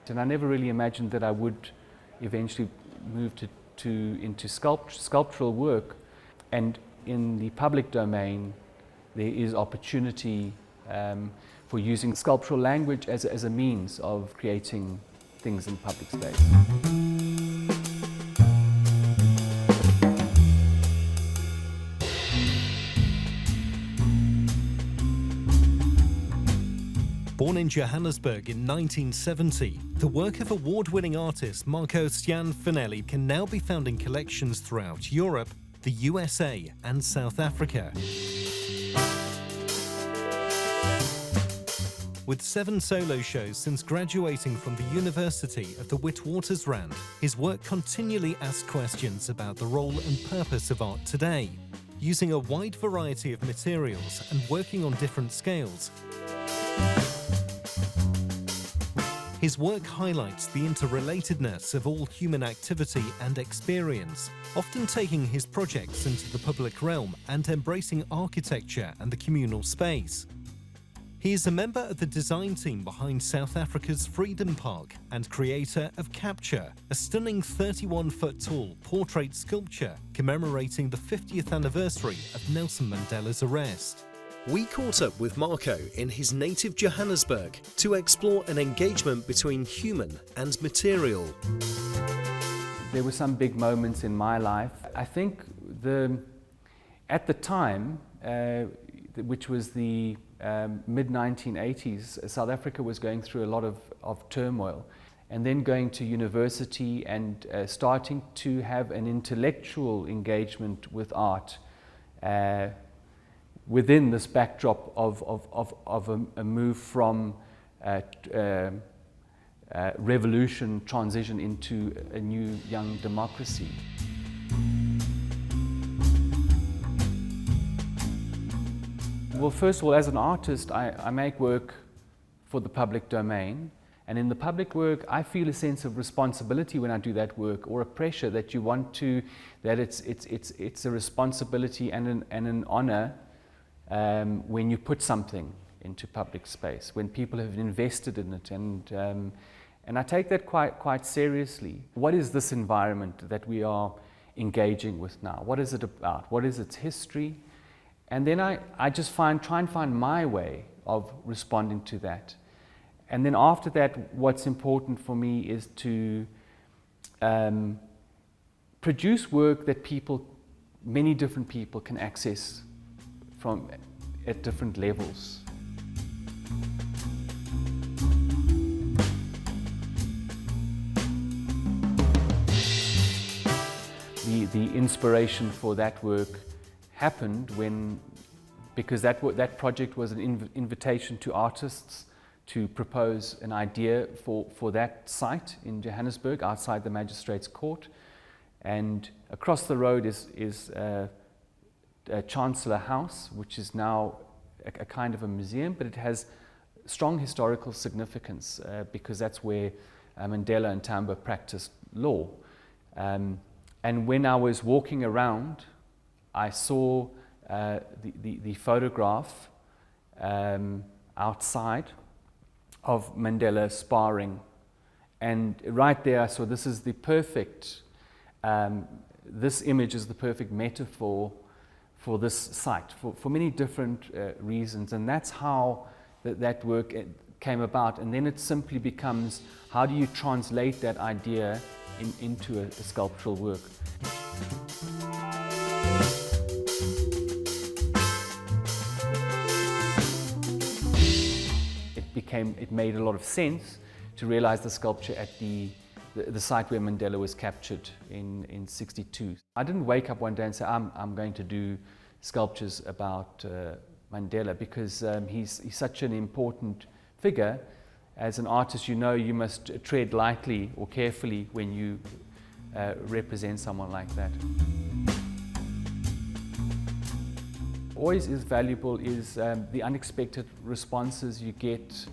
And I never really imagined that I would eventually move into sculptural work. And in the public domain, there is opportunity for using sculptural language as a means of creating things in public space. Born in Johannesburg in 1970, the work of award-winning artist Marco Cianfanelli can now be found in collections throughout Europe, the USA and South Africa. With 7 solo shows since graduating from the University of the Witwatersrand, his work continually asks questions about the role and purpose of art today. Using a wide variety of materials and working on different scales, his work highlights the interrelatedness of all human activity and experience, often taking his projects into the public realm and embracing architecture and the communal space. He is a member of the design team behind South Africa's Freedom Park and creator of Capture, a stunning 31-foot-tall portrait sculpture commemorating the 50th anniversary of Nelson Mandela's arrest. We caught up with Marco in his native Johannesburg to explore an engagement between human and material. There were some big moments in my life. I think at the time, which was the mid-1980s, South Africa was going through a lot of turmoil. And then going to university and starting to have an intellectual engagement with art within this backdrop of a move from revolution transition into a new young democracy. Well, first of all, as an artist, I make work for the public domain. And in the public work, I feel a sense of responsibility when I do that work, or a pressure that you want to, that it's a responsibility and an honor when you put something into public space, when people have invested in it, and I take that quite seriously. What is this environment that we are engaging with now? What is it about? What is its history? And then I just try and find my way of responding to that. And then after that, what's important for me is to produce work that many different people can access at different levels. The inspiration for that work happened because that project was an invitation to artists to propose an idea for that site in Johannesburg outside the Magistrates Court, and across the road is Chancellor House, which is now a kind of a museum, but it has strong historical significance because that's where Mandela and Tambo practiced law. And when I was walking around, I saw the photograph outside of Mandela sparring, and right there I saw this is the perfect. This image is the perfect metaphor for this site, for many different reasons, and that's how that work came about. And then it simply becomes, how do you translate that idea into a sculptural work? It made a lot of sense to realize the sculpture at the site where Mandela was captured in '62. I didn't wake up one day and say, I'm going to do sculptures about Mandela, because he's such an important figure. As an artist, you know you must tread lightly or carefully when you represent someone like that. Always is valuable is the unexpected responses you get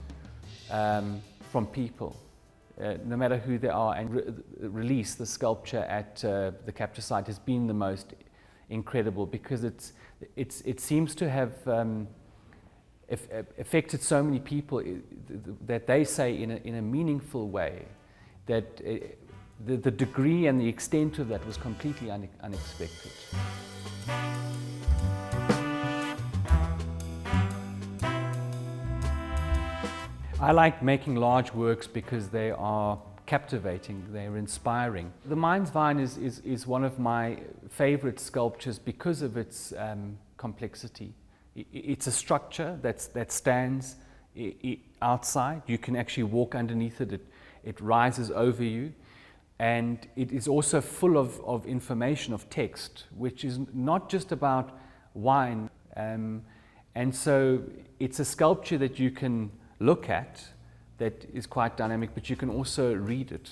from people, no matter who they are. And release the sculpture at the capture site has been the most incredible, because it seems to have affected so many people. that they say in a meaningful way, that the degree and the extent of that was completely unexpected. I like making large works because they are captivating, they're inspiring. The Mind's Vine is one of my favorite sculptures because of its complexity. It's a structure that stands outside. You can actually walk underneath it. It rises over you. And it is also full of information, of text, which is not just about wine. And so it's a sculpture that you can look at that is quite dynamic, but you can also read it.